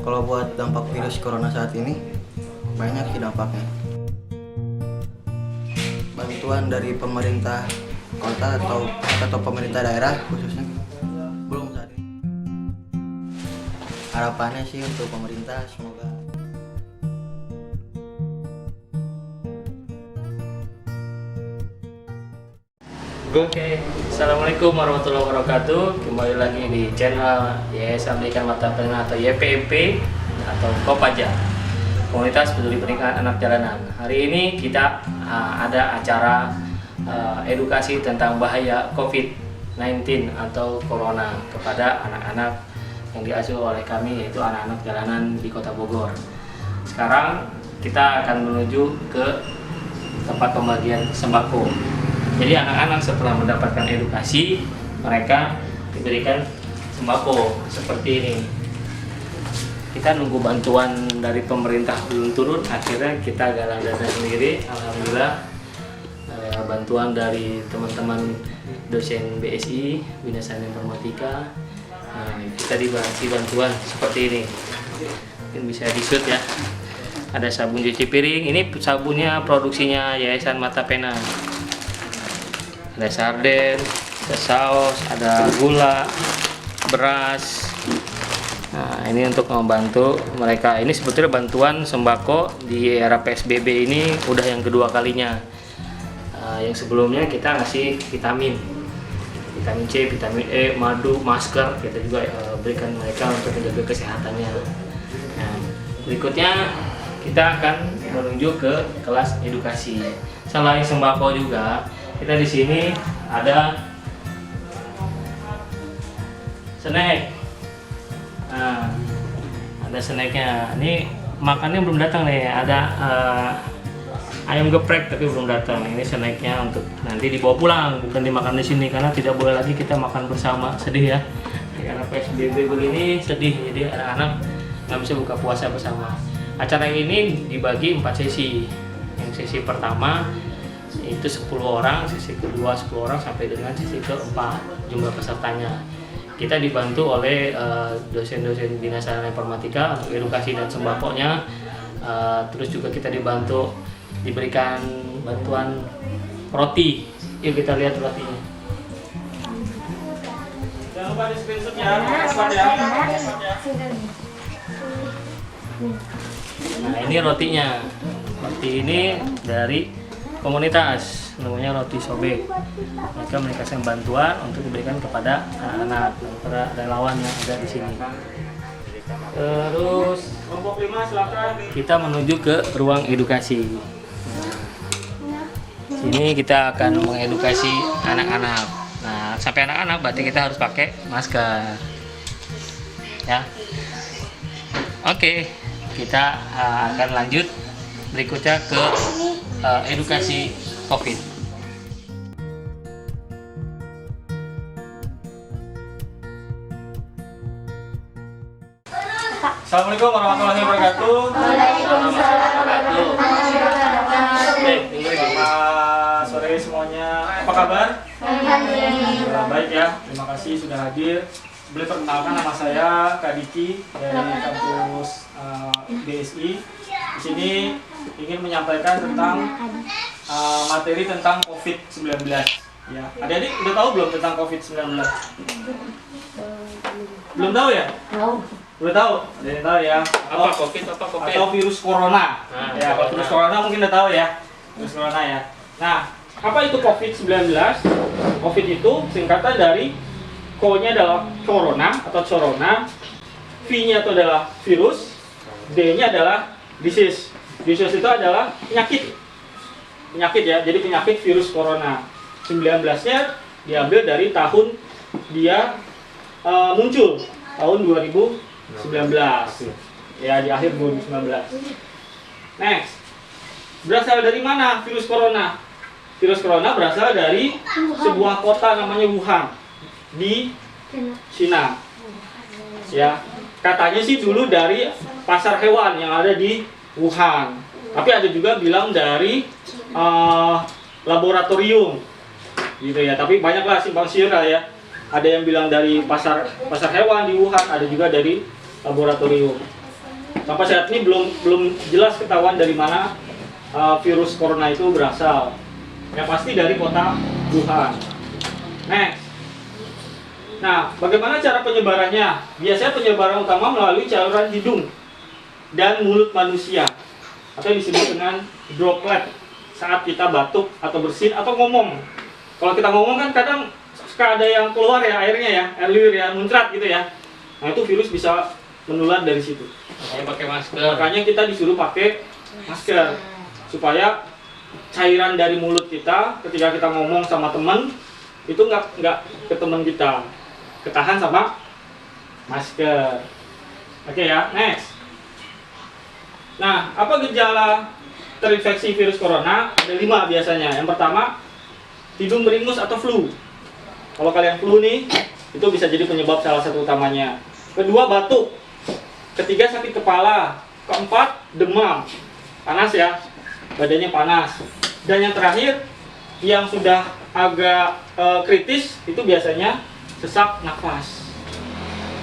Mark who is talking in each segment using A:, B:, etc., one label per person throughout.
A: Kalau buat dampak virus corona saat ini, banyak sih dampaknya. Bantuan dari pemerintah kota atau pemerintah daerah khususnya belum saat ini. Harapannya sih untuk pemerintah semoga
B: Oke, Assalamualaikum warahmatullahi wabarakatuh. Kembali lagi di channel Yayasan Pendidikan Mata Pena atau YPMP atau Kopaja, Komunitas Peduli Pendidikan Anak Jalanan. Hari ini kita ada acara edukasi tentang bahaya COVID-19 atau Corona kepada anak-anak yang diasuh oleh kami, yaitu anak-anak jalanan di Kota Bogor. Sekarang kita akan menuju ke tempat pembagian sembako. Jadi anak-anak setelah mendapatkan edukasi, mereka diberikan sembako seperti ini. Kita nunggu bantuan dari pemerintah belum turun, akhirnya kita galang dana sendiri. Alhamdulillah bantuan dari teman-teman dosen BSI, Bina Sains Informatika. Kita diberi bantuan seperti ini. Mungkin bisa di-shoot ya. Ada sabun cuci piring. Ini sabunnya produksinya Yayasan Mata Pena. Ada sarden, ada saus, ada gula, beras. Nah, ini untuk membantu mereka. Ini sebetulnya bantuan sembako di era PSBB ini udah yang kedua kalinya. Yang sebelumnya kita ngasih vitamin C, vitamin E, madu, masker. Kita juga berikan mereka untuk menjaga kesehatannya. Nah, berikutnya kita akan menuju ke kelas edukasi. Selain sembako juga, kita di sini ada snack. Nah, ada snacknya. Ini makannya belum datang nih. Ada ayam geprek tapi belum datang. Ini snacknya untuk nanti dibawa pulang, bukan dimakan di sini karena tidak boleh lagi kita makan bersama. Sedih ya. Karena PSBB begini sedih. Jadi anak-anak nggak bisa buka puasa bersama. Acara ini dibagi 4 sesi. Yang sesi pertama itu 10 orang, sesi kedua 10 orang sampai dengan sesi keempat jumlah pesertanya. Kita dibantu oleh dosen-dosen Bina Sains Informatika untuk edukasi dan sembakonya. Terus juga kita diberikan bantuan roti. Yuk kita lihat rotinya. Jangan lupa di screenshot ya. Nah, ini rotinya. Roti ini dari komunitas, namanya Roti Sobek. Mereka memberikan bantuan untuk diberikan kepada anak-anak, para relawan yang ada di sini. Terus kelompok 5 silakan. Kita menuju ke ruang edukasi. Sini kita akan mengedukasi anak-anak. Nah, sampai anak-anak berarti kita harus pakai masker. Ya. Oke, kita akan lanjut berikutnya ke edukasi COVID. Assalamualaikum warahmatullahi wabarakatuh. Waalaikumsalam. Selamat sore semuanya. Apa kabar? Baik ya. Terima kasih sudah hadir. Boleh perkenalkan, nama saya Kak Diki dari kampus BSI. Di sini ingin menyampaikan tentang materi tentang COVID-19. Ya, adik-adik udah tahu belum tentang COVID-19? Belum tahu ya? Tahu. Udah tahu? Ada yang tahu ya? Apa COVID? Atau virus corona. Ya, kalau virus corona mungkin udah tahu ya. Virus corona ya. Nah, apa itu COVID-19? COVID itu singkatan dari Co-nya adalah corona atau corona, V-nya itu adalah virus, D-nya adalah disease. Disease itu adalah penyakit ya, jadi penyakit virus corona. 19-nya diambil dari tahun dia muncul, tahun 2019 ya, di akhir 2019. Next, berasal dari mana virus corona? Virus corona berasal dari sebuah kota namanya Wuhan di Cina ya. Katanya sih dulu dari pasar hewan yang ada di Wuhan, tapi ada juga bilang dari laboratorium gitu ya, tapi banyaklah simpang siur ya. Ada yang bilang dari pasar hewan di Wuhan, ada juga dari laboratorium.
C: Sampai saat ini belum jelas ketahuan dari mana virus corona itu berasal. Yang pasti dari kota Wuhan. Next. Nah, bagaimana cara penyebarannya? Biasanya penyebaran utama melalui saluran hidung dan mulut manusia, atau yang disebut dengan droplet saat kita batuk atau bersin atau ngomong. Kalau kita ngomong kan kadang suka ada yang keluar ya airnya ya, air liur ya, muncrat gitu ya. Nah, itu virus bisa menular dari situ.
B: Makanya pakai masker.
C: Makanya kita disuruh pakai masker supaya cairan dari mulut kita ketika kita ngomong sama teman itu nggak ke teman kita, ketahan sama masker. Oke ya, next. Nah, apa gejala terinfeksi virus corona? Ada 5 biasanya. Yang pertama, hidung beringus atau flu. Kalau kalian flu nih, itu bisa jadi penyebab salah satu utamanya. Kedua, batuk. Ketiga, sakit kepala. Keempat, demam. Panas ya, badannya panas. Dan yang terakhir, yang sudah agak kritis, itu biasanya sesak nafas.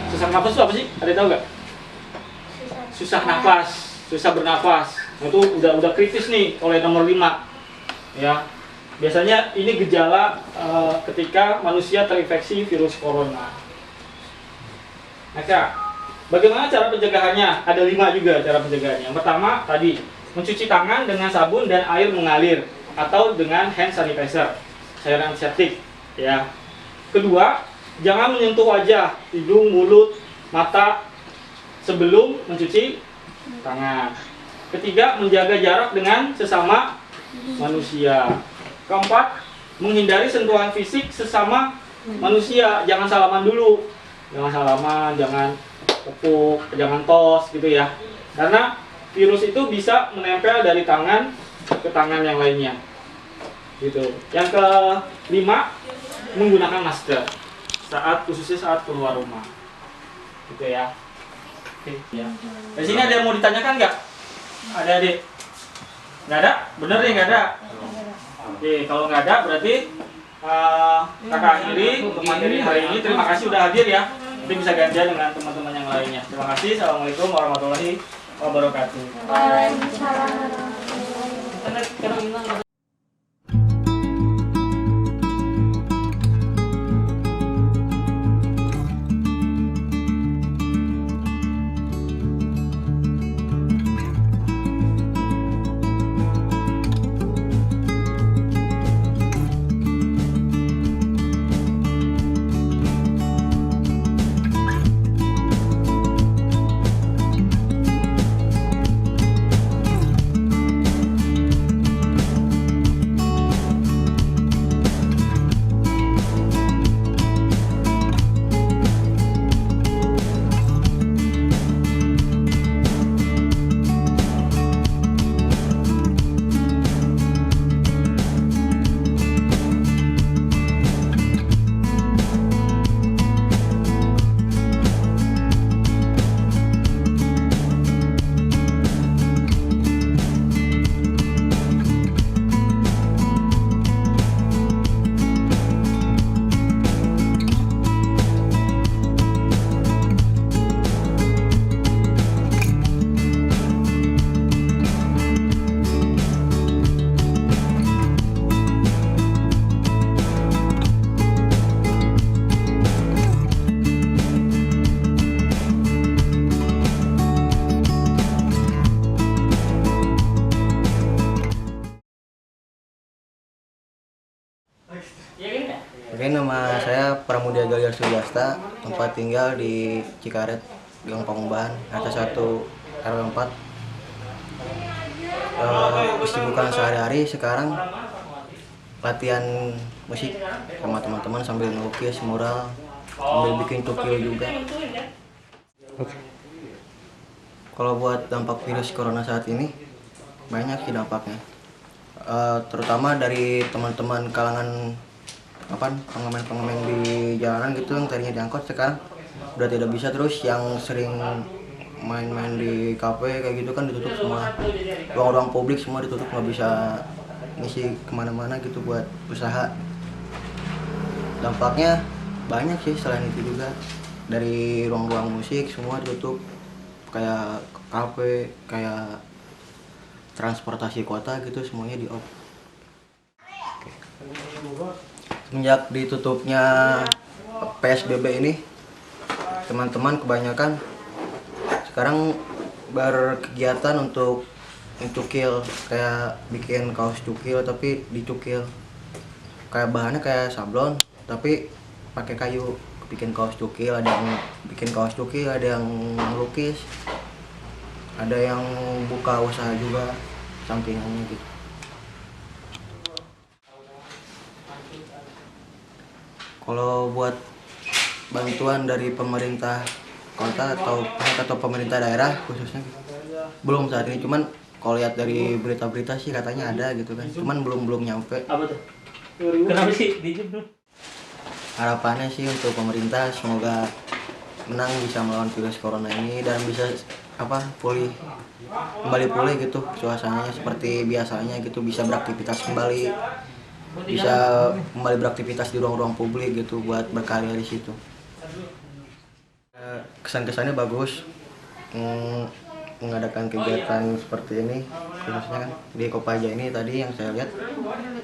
C: Sesak nafas itu apa sih? Ada yang tahu nggak? Susah nafas, susah bernafas. Nah, itu udah kritis nih oleh nomor 5. Ya. Biasanya ini gejala ketika manusia terinfeksi virus corona. Maka, bagaimana cara pencegahannya? Ada 5 juga cara pencegahannya. Yang pertama tadi, mencuci tangan dengan sabun dan air mengalir atau dengan hand sanitizer, cairan antiseptik. Ya. Kedua, jangan menyentuh wajah, hidung, mulut, mata sebelum mencuci tangan. Ketiga, menjaga jarak dengan sesama manusia. Keempat, menghindari sentuhan fisik sesama manusia. Jangan salaman dulu. Jangan salaman, jangan tepuk, jangan tos gitu ya. Karena virus itu bisa menempel dari tangan ke tangan yang lainnya. Gitu. Yang kelima, menggunakan masker khususnya saat keluar rumah. Gitu ya. Oke, ya. Di sini ada yang mau ditanyakan nggak? Ada adik? Nggak ada? Bener nih nggak ada? Oke, kalau nggak ada berarti kakak akhiri untuk materi hari ini. Terima kasih sudah hadir ya. Nanti bisa gantian dengan teman-teman yang lainnya. Terima kasih. Assalamualaikum warahmatullahi wabarakatuh.
D: Waalaikumsalam warahmatullahi wabarakatuh.
A: Oke, nama saya Pramudia Galia Sujasta, tempat tinggal di Cikaret, Gang Pangubahan, RT 1 RW 4. Kesibukan sehari-hari sekarang latihan musik sama teman-teman sambil ngelukis mural, sambil bikin tukil juga. Kalau buat dampak virus corona saat ini banyak sih dampaknya, terutama dari teman-teman kalangan pengamen-pengamen di jalanan gitu yang tadinya diangkut sekarang udah tidak bisa, terus yang sering main-main di kafe kayak gitu kan ditutup semua, ruang-ruang publik semua ditutup, nggak bisa ngisi kemana-mana gitu buat usaha. Dampaknya banyak sih, selain itu juga dari ruang-ruang musik semua ditutup, kayak kafe, kayak transportasi kota gitu semuanya di off. Semenjak ditutupnya PSBB ini, teman-teman kebanyakan sekarang berkegiatan untuk mencukil, kayak bikin kaos cukil tapi dicukil. Kayak bahannya kayak sablon tapi pakai kayu, bikin kaos cukil, ada yang bikin kaos cukil, ada yang melukis, ada yang buka usaha juga sampingannya gitu. Kalau buat bantuan dari pemerintah kota atau pemerintah daerah khususnya belum saat ini, cuman kalau lihat dari berita-berita sih katanya ada gitu kan, cuman belum nyampe.
B: Apa tuh? Kenapa sih dijum?
A: Harapannya sih untuk pemerintah semoga menang, bisa melawan virus corona ini dan bisa kembali pulih gitu suasananya seperti biasanya gitu, bisa beraktivitas kembali, bisa kembali beraktivitas di ruang-ruang publik gitu buat berkarya di situ. Kesan-kesannya bagus, mengadakan kegiatan seperti ini khususnya kan di Kopaja ini tadi yang saya lihat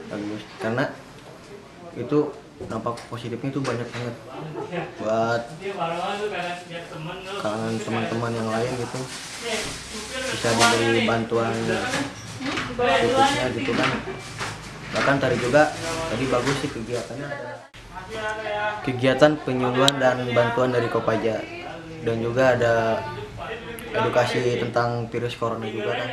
A: bagus karena itu dampak positifnya itu banyak banget buat kalangan teman-teman yang lain gitu, bisa diberi bantuan khususnya gitu kan. Bahkan tadi bagus sih kegiatannya, ada kegiatan penyuluhan dan bantuan dari Kopaja dan juga ada edukasi tentang virus corona juga kan.